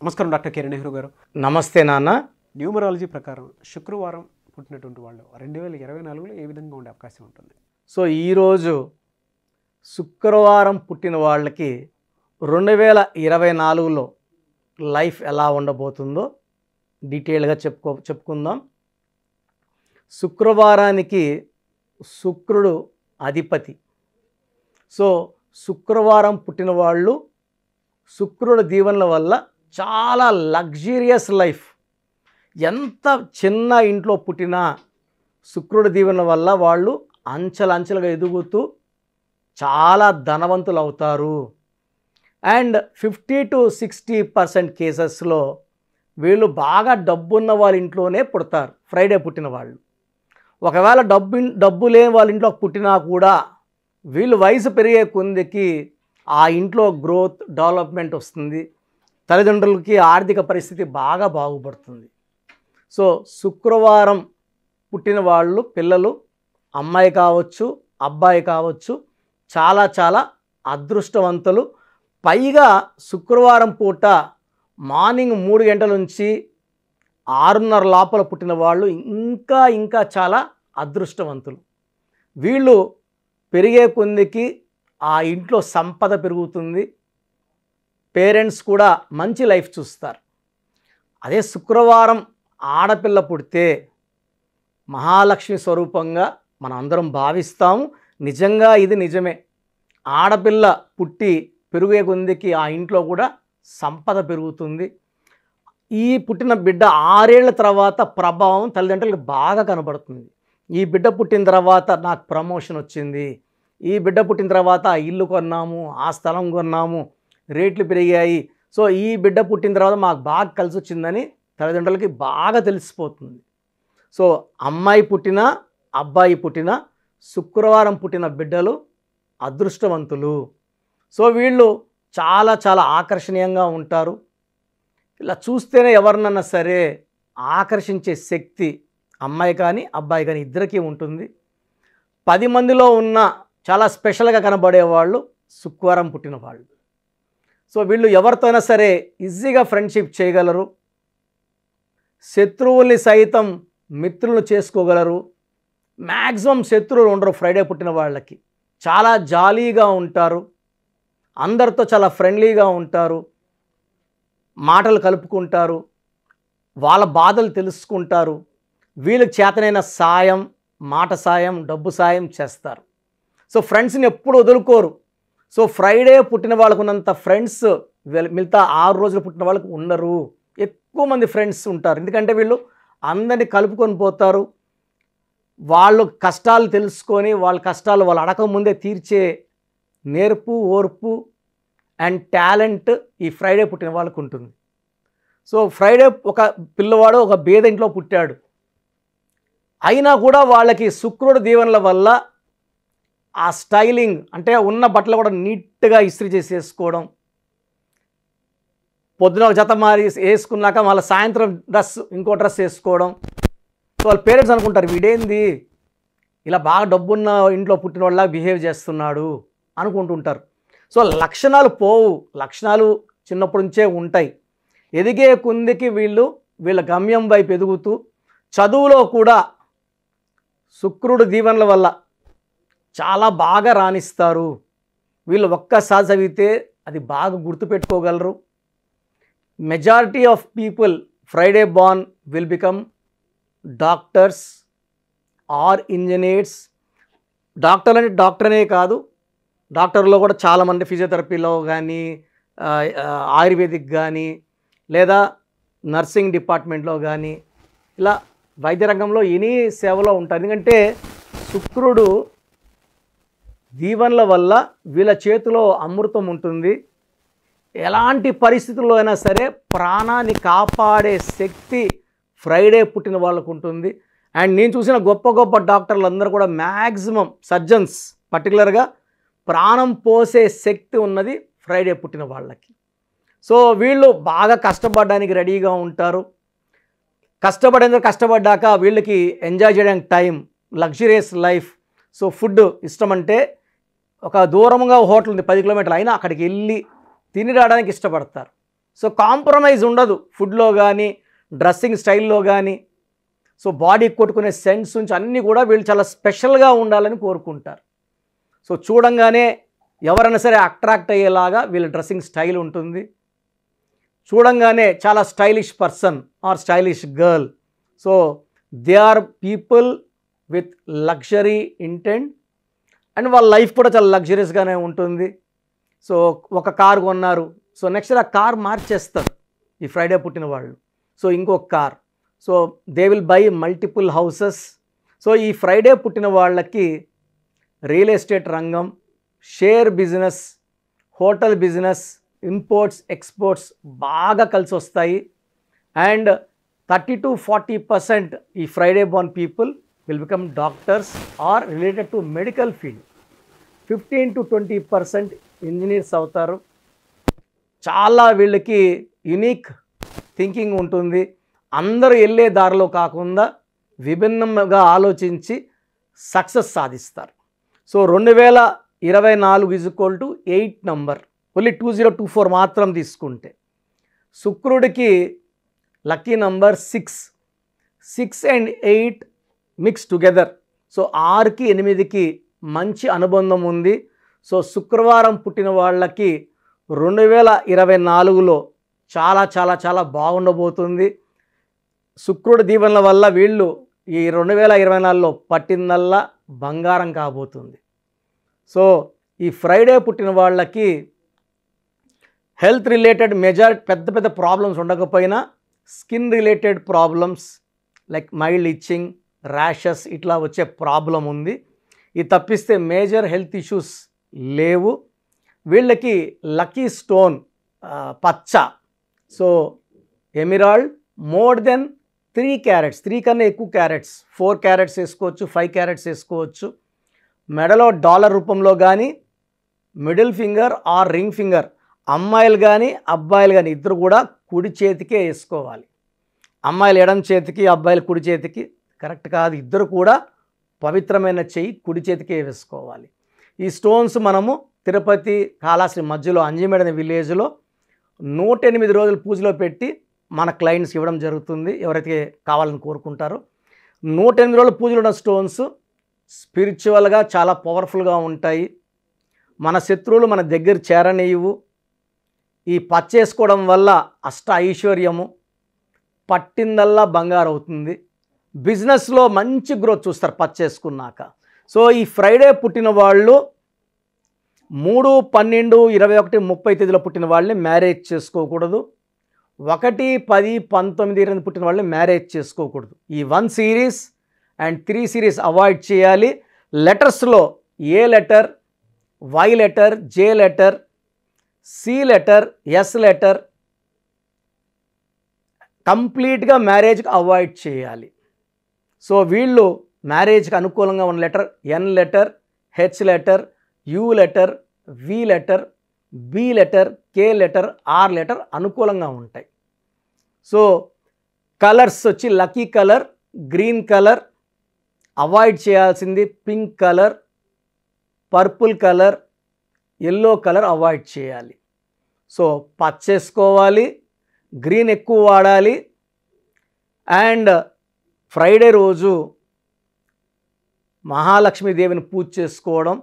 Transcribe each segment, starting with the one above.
నమస్కారం doctor K Nehru గారు. నమస్తే నాన్న. న్యూమరాలజీ ప్రకారం శుక్రవారం పుట్టినటువంటి వాళ్ళు 2024లో ఏ విధంగా ఉండే అవకాశం ఉంటుంది? సో ఈరోజు శుక్రవారం పుట్టిన వాళ్ళకి 2024లో లైఫ్ ఎలా ఉండబోతుందో డీటెయిల్గా చెప్పుకుందాం. శుక్రవారానికి శుక్రుడు అధిపతి. సో శుక్రవారం పుట్టిన వాళ్ళు శుక్రుడి దీవెనల వల్ల చాలా లగ్జూరియస్ లైఫ్, ఎంత చిన్న ఇంట్లో పుట్టినా శుక్రుడి దీవెనల వల్ల వాళ్ళు అంచెలంచెలుగా ఎదుగుతూ చాలా ధనవంతులు అవుతారు. అండ్ 50 to 60% కేసెస్లో వీళ్ళు బాగా డబ్బున్న వాళ్ళ ఇంట్లోనే పుడతారు. ఫ్రైడే పుట్టిన వాళ్ళు ఒకవేళ డబ్బు లేని వాళ్ళ ఇంట్లో పుట్టినా కూడా వీళ్ళు వయసు పెరిగే కొద్దికి ఆ ఇంట్లో గ్రోత్ డెవలప్మెంట్ వస్తుంది, తల్లిదండ్రులకి ఆర్థిక పరిస్థితి బాగా బాగుపడుతుంది. సో శుక్రవారం పుట్టిన వాళ్ళు పిల్లలు, అమ్మాయి కావచ్చు అబ్బాయి కావచ్చు, చాలా చాలా అదృష్టవంతులు. పైగా శుక్రవారం పూట మార్నింగ్ 3 గంటల నుంచి 6:30 లోపల పుట్టిన వాళ్ళు ఇంకా చాలా అదృష్టవంతులు. వీళ్ళు పెరిగే కొద్దికి ఆ ఇంట్లో సంపద పెరుగుతుంది, పేరెంట్స్ కూడా మంచి లైఫ్ చూస్తారు. అదే శుక్రవారం ఆడపిల్ల పుడితే మహాలక్ష్మి స్వరూపంగా మనం అందరం భావిస్తాము. నిజంగా ఇది నిజమే. ఆడపిల్ల పుట్టి పెరిగే కొద్దికి ఆ ఇంట్లో కూడా సంపద పెరుగుతుంది. ఈ పుట్టిన బిడ్డ 6 ఏళ్ల తర్వాత ప్రభావం తల్లిదండ్రులకు బాగా కనబడుతుంది. ఈ బిడ్డ పుట్టిన తర్వాత నాకు ప్రమోషన్ వచ్చింది, ఈ బిడ్డ పుట్టిన తర్వాత ఆ ఇల్లు కొన్నాము, ఆ స్థలం కొన్నాము, రేట్లు పెరిగాయి, సో ఈ బిడ్డ పుట్టిన తర్వాత మాకు బాగా కలిసి వచ్చిందని తల్లిదండ్రులకి బాగా తెలిసిపోతుంది. సో అమ్మాయి పుట్టినా అబ్బాయి పుట్టినా శుక్రవారం పుట్టిన బిడ్డలు అదృష్టవంతులు. సో వీళ్ళు చాలా చాలా ఆకర్షణీయంగా ఉంటారు. ఇలా చూస్తేనే ఎవరినన్నా సరే ఆకర్షించే శక్తి అమ్మాయి కానీ అబ్బాయి కానీ ఇద్దరికీ ఉంటుంది. 10 మందిలో ఉన్న చాలా స్పెషల్గా కనబడేవాళ్ళు శుక్రవారం పుట్టిన వాళ్ళు. సో వీళ్ళు ఎవరితో అయినా సరే ఈజీగా ఫ్రెండ్షిప్ చేయగలరు, శత్రువుల్ని సైతం మిత్రులను చేసుకోగలరు. మ్యాక్సిమం శత్రువులు ఉండరు ఫ్రైడే పుట్టిన వాళ్ళకి. చాలా జాలీగా ఉంటారు, అందరితో చాలా ఫ్రెండ్లీగా ఉంటారు, మాటలు కలుపుకుంటారు, వాళ్ళ బాధలు తెలుసుకుంటారు, వీళ్ళకి చేతనైన సాయం, మాట సాయం, డబ్బు సాయం చేస్తారు. సో ఫ్రెండ్స్ని ఎప్పుడు వదులుకోరు. సో ఫ్రైడే పుట్టిన వాళ్ళకు ఉన్నంత ఫ్రెండ్స్ మిగతా 6 రోజులు పుట్టిన వాళ్ళకు ఉండరు. ఎక్కువ మంది ఫ్రెండ్స్ ఉంటారు, ఎందుకంటే వీళ్ళు అందరినీ కలుపుకొని పోతారు. వాళ్ళు కష్టాలు తెలుసుకొని వాళ్ళ కష్టాలు వాళ్ళు అడగకముందే తీర్చే నేర్పు, ఓర్పు అండ్ టాలెంట్ ఈ ఫ్రైడే పుట్టిన వాళ్ళకు ఉంటుంది. సో ఫ్రైడే ఒక పిల్లవాడు ఒక పేద ఇంట్లో పుట్టాడు, అయినా కూడా వాళ్ళకి శుక్రుడి దీవెనల వల్ల ఆ స్టైలింగ్ అంటే ఉన్న బట్టలు కూడా నీట్గా ఇస్త్రీ చేసి వేసుకోవడం, పొద్దున ఒక జత మారి వేసుకున్నాక మళ్ళీ సాయంత్రం ఇంకో డ్రెస్ వేసుకోవడం. సో వాళ్ళ పేరెంట్స్ అనుకుంటారు వీడేంది ఇలా బాగా డబ్బున్న ఇంట్లో పుట్టిన వాళ్ళ బిహేవ్ చేస్తున్నాడు అనుకుంటుంటారు. సో లక్షణాలు పోవు, లక్షణాలు చిన్నప్పటి నుంచే ఉంటాయి. ఎదిగే కొద్దికి వీళ్ళ గమ్యం వైపు ఎదుగుతూ చదువులో కూడా శుక్రుడి దీవెనల వల్ల చాలా బాగా రాణిస్తారు. వీళ్ళు ఒక్కసారి చదివితే అది బాగా గుర్తుపెట్టుకోగలరు. Majority of people Friday born will become doctors or engineers. Doctor అంటే డాక్టర్నే కాదు, డాక్టర్లో కూడా చాలామంది ఫిజియోథెరపీలో కానీ ఆయుర్వేదిక్ కానీ లేదా నర్సింగ్ డిపార్ట్మెంట్లో కానీ ఇలా వైద్య రంగంలో ఎనీ సేవలో ఉంటారు. ఎందుకంటే శుక్రుడు దీవెనల వల్ల వీళ్ళ చేతిలో అమృతం ఉంటుంది. ఎలాంటి పరిస్థితుల్లో అయినా సరే ప్రాణాన్ని కాపాడే శక్తి ఫ్రైడే పుట్టిన వాళ్ళకు ఉంటుంది. అండ్ నేను చూసిన గొప్ప గొప్ప డాక్టర్లు అందరూ కూడా మ్యాక్సిమం సర్జన్స్ పర్టికులర్గా ప్రాణం పోసే శక్తి ఉన్నది ఫ్రైడే పుట్టిన వాళ్ళకి. సో వీళ్ళు బాగా కష్టపడడానికి రెడీగా ఉంటారు. కష్టపడ్డాక వీళ్ళకి ఎంజాయ్ చేయడానికి time, luxurious life. So food ఇష్టం అంటే ఒక దూరంగా హోటల్ ఉంది 10 కిలోమీటర్లు అయినా అక్కడికి వెళ్ళి తిని రావడానికి ఇష్టపడతారు. సో కాంప్రమైజ్ ఉండదు ఫుడ్లో కానీ డ్రెస్సింగ్ స్టైల్లో కానీ. సో బాడీ కొట్టుకునే సెన్స్ నుంచి అన్నీ కూడా వీళ్ళు చాలా స్పెషల్గా ఉండాలని కోరుకుంటారు. సో చూడంగానే ఎవరైనా సరే అట్రాక్ట్ అయ్యేలాగా వీళ్ళ డ్రెస్సింగ్ స్టైల్ ఉంటుంది. చూడంగానే చాలా stylish person or stylish girl. So they are people with luxury intent and వాళ్ళ లైఫ్ కూడా చాలా లగ్జరీస్గానే ఉంటుంది. సో ఒక కారు కొన్నారు, సో నెక్స్ట్ ఆ కార్ మార్చేస్తారు ఈ ఫ్రైడే పుట్టిన వాళ్ళు. సో ఇంకొక car, so they will buy multiple houses. So ఈ ఫ్రైడే పుట్టిన వాళ్ళకి రియల్ ఎస్టేట్ రంగం, share business, hotel business, imports exports బాగా కలిసి వస్తాయి. అండ్ 30 to 40% ఈ Friday born people will become doctors or related to medical field. 15 to 20% engineers అవుతారు. చాలా వీళ్ళకి యునిక్ థింకింగ్ ఉంటుంది. అందరూ వెళ్ళే దారిలో కాకుండా విభిన్నంగా ఆలోచించి సక్సెస్ సాధిస్తారు. So 2024 is equal to 8 number. Only 2024 మాత్రం తీసుకుంటే శుక్రుడికి lucky number 6. 6 and 8 mix together. So 6కి 8కి మంచి అనుబంధం ఉంది. సో శుక్రవారం పుట్టిన వాళ్ళకి 2024లో చాలా చాలా చాలా బాగుండబోతుంది. శుక్రుడి దీవెనల వల్ల వీళ్ళు ఈ 2024లో పట్టిందల్లా బంగారం కాబోతుంది. సో ఈ ఫ్రైడే పుట్టిన వాళ్ళకి హెల్త్ రిలేటెడ్ పెద్ద పెద్ద ప్రాబ్లమ్స్ ఉండకపోయినా skin related problems like mild itching, rashes ఇట్లా వచ్చే ప్రాబ్లం ఉంది. ఇది తప్పిస్తే మేజర్ హెల్త్ ఇష్యూస్ లేవు. వీళ్ళకి లక్కీ స్టోన్ పచ్చ. So emerald more than 3 carats, 3 కన్నా ఎక్కువ క్యారెట్స్, 4 క్యారెట్స్ వేసుకోవచ్చు, 5 క్యారెట్స్ వేసుకోవచ్చు. మెడలో డాలర్ రూపంలో కానీ, middle finger are ring finger, అమ్మాయిలు కానీ అబ్బాయిలు కానీ ఇద్దరు కూడా కుడి చేతికే వేసుకోవాలి. అమ్మాయిలు ఎడం చేతికి, అబ్బాయిలు కుడి చేతికి కరెక్ట్ కాదు. ఇద్దరు కూడా పవిత్రమైన చెయ్యి కుడి చేతికే వేసుకోవాలి. ఈ స్టోన్స్ మనము తిరుపతి కాళాశ్రీ మధ్యలో అంజిమేడ్ అనే విలేజ్లో 108 రోజులు పూజలో పెట్టి మన క్లయింట్స్కి ఇవ్వడం జరుగుతుంది, ఎవరైతే కావాలని కోరుకుంటారో. 108 రోజుల పూజలో ఉన్న స్టోన్స్ స్పిరిచువల్గా చాలా పవర్ఫుల్గా ఉంటాయి. మన శత్రువులు మన దగ్గర చేరనివ్వు. ఈ పచ్చేసుకోవడం వల్ల అష్ట ఐశ్వర్యము, పట్టిందల్లా బంగారు అవుతుంది. బిజినెస్లో మంచి గ్రోత్ చూస్తారు పచ్చేసుకున్నాక. సో ఈ ఫ్రైడే పుట్టిన వాళ్ళు 3, 12, 21, 30 తేదీలో పుట్టిన వాళ్ళని మ్యారేజ్ చేసుకోకూడదు. 1, 10, 19, 20 పుట్టిన వాళ్ళని మ్యారేజ్ చేసుకోకూడదు. ఈ 1 సిరీస్ అండ్ 3 సిరీస్ అవాయిడ్ చేయాలి. లెటర్స్లో A letter, Y letter, J letter, C letter, S letter కంప్లీట్గా మ్యారేజ్కి అవాయిడ్ చేయాలి. సో వీళ్ళు మ్యారేజ్కి అనుకూలంగా ఉన్న letter N letter, H letter, U letter, V letter, B letter, K letter, R letter అనుకూలంగా ఉంటాయి. సో కలర్స్ వచ్చి lucky colour green colour, avoid చేయాల్సింది pink colour, purple colour, yellow colour avoid చేయాలి. సో పచ్చేసుకోవాలి, గ్రీన్ ఎక్కువ వాడాలి. And Friday రోజు మహాలక్ష్మీదేవిని పూజ చేసుకోవడం,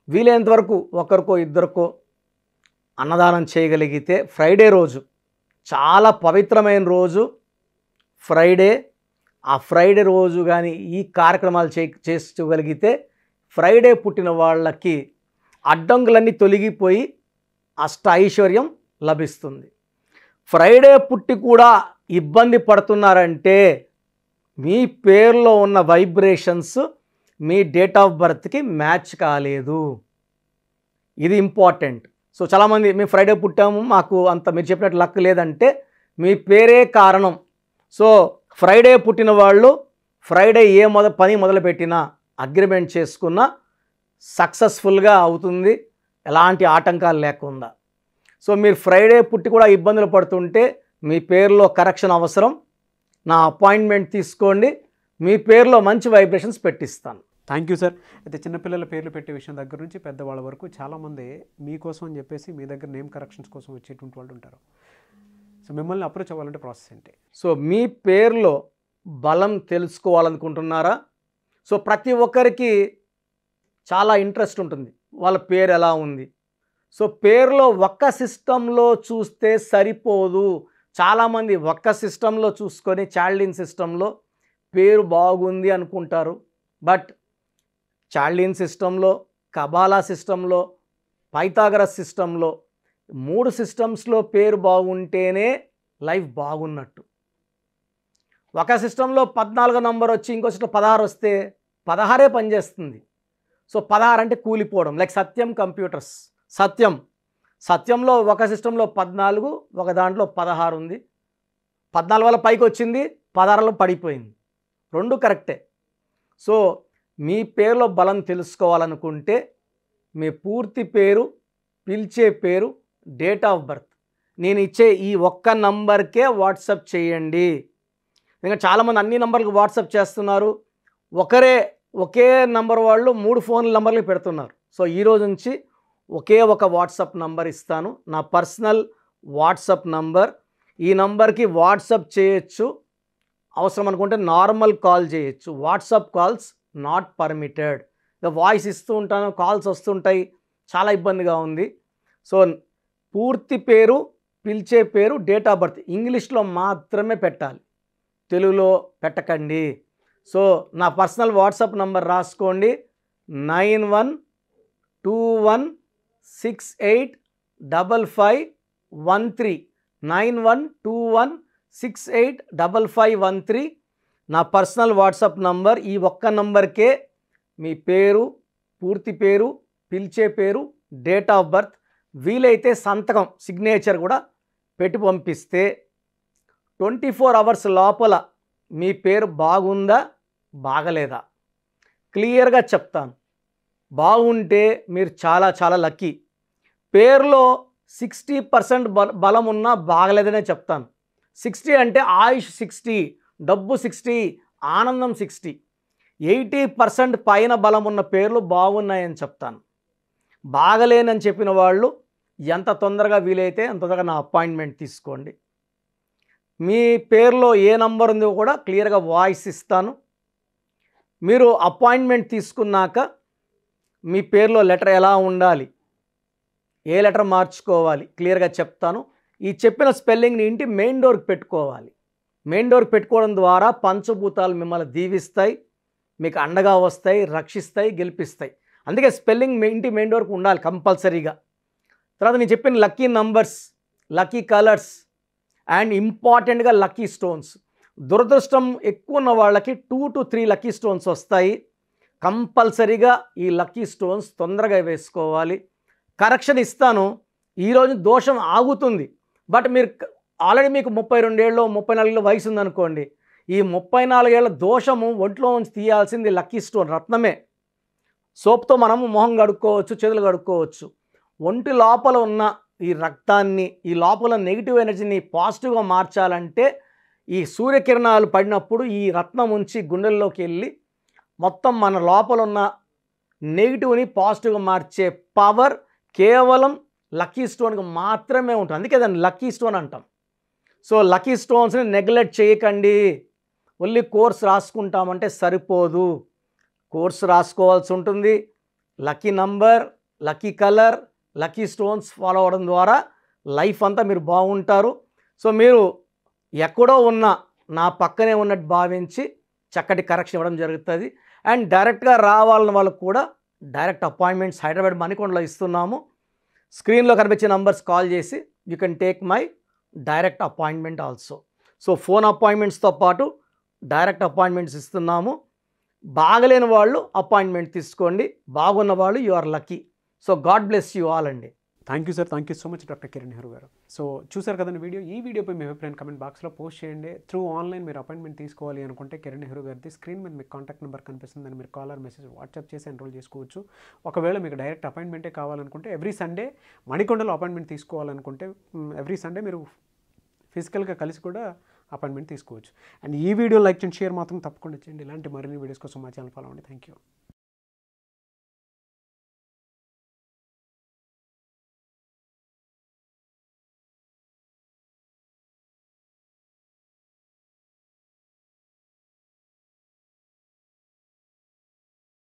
వీలైనంత వరకు ఒకరికో ఇద్దరికో అన్నదానం చేయగలిగితే ఫ్రైడే రోజు చాలా పవిత్రమైన రోజు ఫ్రైడే. ఆ ఫ్రైడే రోజు కానీ ఈ కార్యక్రమాలు చేసుకోగలిగితే ఫ్రైడే పుట్టిన వాళ్ళకి అడ్డంకులన్నీ తొలగిపోయి అష్ట ఐశ్వర్యం లభిస్తుంది. ఫ్రైడే పుట్టి కూడా ఇబ్బంది పడుతున్నారంటే మీ పేరులో ఉన్న వైబ్రేషన్స్ మీ డేట్ ఆఫ్ బర్త్కి మ్యాచ్ కాలేదు. ఇది ఇంపార్టెంట్. సో చాలామంది మేము ఫ్రైడే పుట్టాము, మాకు అంత మీరు చెప్పినట్టు లక్ లేదంటే మీ పేరే కారణం. సో ఫ్రైడే పుట్టిన వాళ్ళు ఫ్రైడే పని మొదలుపెట్టినా అగ్రిమెంట్ చేసుకున్నా సక్సెస్ఫుల్గా అవుతుంది, ఎలాంటి ఆటంకాలు లేకుండా. సో మీరు ఫ్రైడే పుట్టి కూడా ఇబ్బందులు పడుతుంటే మీ పేరులో కరెక్షన్ అవసరం. నా అపాయింట్మెంట్ తీసుకోండి, మీ పేరులో మంచి వైబ్రేషన్స్ పెట్టిస్తాను. Thank you sir. అయితే చిన్నపిల్లల పేర్లు పెట్టే విషయం దగ్గర నుంచి పెద్దవాళ్ళ వరకు చాలామంది మీకోసం అని చెప్పేసి మీ దగ్గర నేమ్ కరెక్షన్స్ కోసం వచ్చేటువంటి వాళ్ళు ఉంటారు. సో మిమ్మల్ని అప్రోచ్ అవ్వాలంటే ప్రాసెస్ ఏంటి? సో మీ పేరులో బలం తెలుసుకోవాలనుకుంటున్నారా? సో ప్రతి ఒక్కరికి చాలా ఇంట్రెస్ట్ ఉంటుంది, వాళ్ళ పేరు ఎలా ఉంది. సో పేరులో ఒక్క సిస్టంలో చూస్తే సరిపోదు. చాలామంది ఒక్క సిస్టంలో చూసుకొని చాల్డిన్ సిస్టంలో పేరు బాగుంది అనుకుంటారు. బట్ చాల్డిన్ సిస్టంలో, కబాలా సిస్టంలో, పైథాగరస్ సిస్టంలో 3 సిస్టమ్స్లో పేరు బాగుంటేనే లైఫ్ బాగున్నట్టు. ఒక సిస్టంలో 14 నంబర్ వచ్చి ఇంకో సిస్టంలో 16 వస్తే 16 పనిచేస్తుంది. సో 16 అంటే కూలిపోవడం. లైక్ సత్యం కంప్యూటర్స్, సత్యంలో ఒక సిస్టంలో 14, ఒక దాంట్లో 16 ఉంది. 14 వల్ల పైకి వచ్చింది, 16లో పడిపోయింది. 2 కరెక్టే. సో మీ పేరులో బలం తెలుసుకోవాలనుకుంటే మీ పూర్తి పేరు, పిలిచే పేరు, డేట్ ఆఫ్ బర్త్ నేను ఇచ్చే ఈ ఒక్క నంబర్కే వాట్సాప్ చేయండి. ఇంకా చాలామంది అన్ని నంబర్లకు వాట్సాప్ చేస్తున్నారు. ఒకే నంబర్ వాళ్ళు 3 ఫోన్ నంబర్లు పెడుతున్నారు. సో ఈరోజు నుంచి ఒకే ఒక వాట్సాప్ నంబర్ ఇస్తాను, నా పర్సనల్ వాట్సాప్ నంబర్. ఈ నంబర్కి వాట్సాప్ చేయొచ్చు, అవసరం అనుకుంటే నార్మల్ కాల్ చేయొచ్చు. WhatsApp calls not permitted. Voice ఇస్తూ ఉంటాను, కాల్స్ వస్తుంటాయి, చాలా ఇబ్బందిగా ఉంది. సో పూర్తి పేరు, పిలిచే పేరు, డేట్ ఆఫ్ బర్త్ ఇంగ్లీష్లో మాత్రమే పెట్టాలి, తెలుగులో పెట్టకండి. సో నా పర్సనల్ వాట్సాప్ నంబర్ రాసుకోండి, 9121685513 9121685513 నా పర్సనల్ వాట్సాప్ నంబర్. ఈ ఒక్క నంబర్కే మీ పేరు, పూర్తి పేరు, పిలిచే పేరు, డేట్ ఆఫ్ బర్త్, వీలైతే సంతకం, సిగ్నేచర్ కూడా పెట్టి పంపిస్తే 24 అవర్స్ లోపల మీ పేరు బాగుందా బాగలేదా క్లియర్గా చెప్తాను. బాగుంటే మీరు చాలా చాలా లక్కీ. పేరులో 60% బలం ఉన్నా బాగలేదనే చెప్తాను. 60 అంటే ఆయుష్ 60, డబ్బు 60, ఆనందం 60. 80% పైన బలం ఉన్న పేర్లు బాగున్నాయని చెప్తాను. బాగలేనని చెప్పిన వాళ్ళు ఎంత తొందరగా వీలైతే అంత తొందరగా నా అపాయింట్మెంట్ తీసుకోండి. మీ పేరులో ఏ నంబర్ ఉందో కూడా క్లియర్గా వాయిస్ ఇస్తాను. మీరు అపాయింట్మెంట్ తీసుకున్నాక మీ పేరులో లెటర్ ఎలా ఉండాలి, ఏ లెటర్ మార్చుకోవాలి క్లియర్గా చెప్తాను. ఈ చెప్పిన స్పెల్లింగ్ని ఇంటి మెయిన్ డోర్కి పెట్టుకోవాలి. మెయిన్ డోర్కి పెట్టుకోవడం ద్వారా పంచభూతాలు మిమ్మల్ని దీవిస్తాయి, మీకు అండగా వస్తాయి, రక్షిస్తాయి, గెలిపిస్తాయి. అందుకే స్పెల్లింగ్ ఇంటి మెయిన్ డోర్కి ఉండాలి కంపల్సరీగా. తర్వాత నేను చెప్పిన lucky numbers, lucky colours and ఇంపార్టెంట్గా లక్కీ స్టోన్స్. దురదృష్టం ఎక్కువ ఉన్న వాళ్ళకి 2 to 3 లక్కీ స్టోన్స్ వస్తాయి. కంపల్సరీగా ఈ లక్కీ స్టోన్స్ తొందరగా వేసుకోవాలి. కరెక్షన్ ఇస్తాను, ఈరోజు దోషం ఆగుతుంది. బట్ మీరు ఆల్రెడీ మీకు 32 ఏళ్ళు 34 ఏళ్ళ వయసు ఉందనుకోండి, ఈ 34 ఏళ్ళ దోషము ఒంట్లో నుంచి తీయాల్సింది లక్కీ స్టోన్, రత్నమే. సోప్తో మనము మొహం కడుక్కోవచ్చు, చేతులు కడుక్కోవచ్చు. ఒంటి లోపల ఉన్న ఈ రక్తాన్ని, ఈ లోపల నెగిటివ్ ఎనర్జీని పాజిటివ్గా మార్చాలంటే ఈ సూర్యకిరణాలు పడినప్పుడు ఈ రత్నం ఉంచి గుండెల్లోకి వెళ్ళి మొత్తం మన లోపల ఉన్న నెగిటివ్ని పాజిటివ్గా మార్చే పవర్ కేవలం లక్కీ స్టోన్కి మాత్రమే ఉంటుంది. అందుకే దాన్ని లక్కీ స్టోన్ అంటాం. సో లక్కీ స్టోన్స్ని నెగ్లెక్ట్ చేయకండి. ఓన్లీ కోర్స్ రాసుకుంటామంటే సరిపోదు, కోర్స్ రాసుకోవాల్సి ఉంటుంది. Lucky number, lucky colour, lucky stones follow అవ్వడం ద్వారా లైఫ్ అంతా మీరు బాగుంటారు. సో మీరు ఎక్కడో ఉన్న నా పక్కనే ఉన్నట్టు భావించి చక్కటి కరెక్షన్ ఇవ్వడం జరుగుతుంది. అండ్ డైరెక్ట్గా రావాలని వాళ్ళకు కూడా డైరెక్ట్ అపాయింట్మెంట్స్ హైదరాబాద్ మణికొండలో ఇస్తున్నాము. స్క్రీన్లో కనిపించే నంబర్స్ కాల్ చేసి you can take my direct appointment also. So phone అపాయింట్మెంట్స్తో పాటు డైరెక్ట్ అపాయింట్మెంట్స్ ఇస్తున్నాము. బాగలేని వాళ్ళు అపాయింట్మెంట్ తీసుకోండి, బాగున్న వాళ్ళు you are lucky. So God bless you all అండి. Thank you sir, thank you so much doctor Kiran Nehru garu. So చూసారు కదండి వీడియో. ఈ వీడియోపై మీ అభిప్రాయం కమెంట్ బాక్స్లో పోస్ట్ చేయండి. త్రూ ఆన్లైన్ మీరు అపాయింట్మెంట్ తీసుకోవాలి అనుకుంటే కిరణ్ నెహ్రూ గారిది స్క్రీన్ మీద మీకు కాంటాక్ట్ నెంబర్ కనిపిస్తుంది, దాన్ని మీరు కాల్ ఆర్ మెసేజ్ వాట్సాప్ చేసి ఎన్రోల్ చేసుకోవచ్చు. ఒకవేళ మీకు డైరెక్ట్ అపాయింట్మెంటే కావాలనుకుంటే ఎవ్రీ సండే మణికొండలో అపాయింట్మెంట్ తీసుకోవాలనుకుంటే ఎవ్రీ సండే మీరు ఫిజికల్గా కలిసి కూడా అపాయింట్మెంట్ తీసుకోవచ్చు. అండ్ ఈ వీడియో లైక్ చేయండి, షేర్ మాత్రం తప్పకుండా చేయండి. ఇలాంటి మరిన్ని వీడియోస్ కోసం మా ఛానల్ ఫాలో అవ్వండి. Thank you.